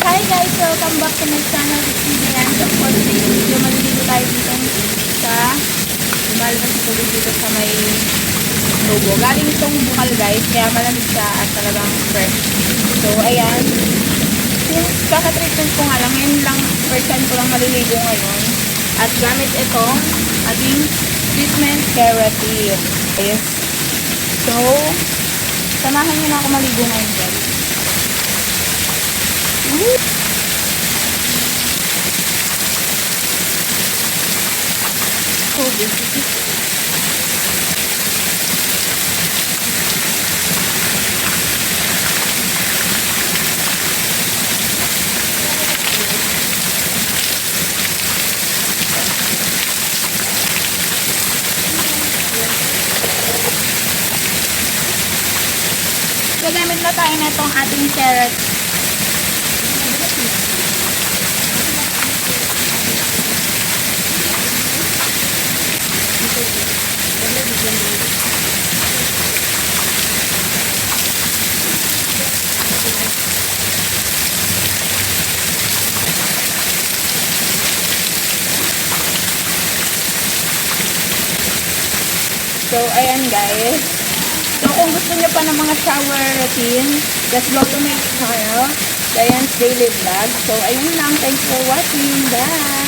Hi guys! Welcome back to my channel. It's me, Diane. So for today's video, maliligo tayo dito sa lumalabas na tubig dito sa may tubo. Galing itong bukal guys, kaya malamig siya at talagang fresh. So ayan, since kaka-treatment ko nga lang, ngayon lang, first time ko lang maliligo ngayon. At gamit itong ating treatment keratin. Okay. So, samahan niyo na ako maligo ngayon guys. Tubig. Gagamit na tayo na itong ating carrot. So, ayan guys. So, kung gusto nyo pa ng mga shower routine, just go to my channel, Diane's Daily Vlog. So, ayun lang. Thanks for watching. Bye!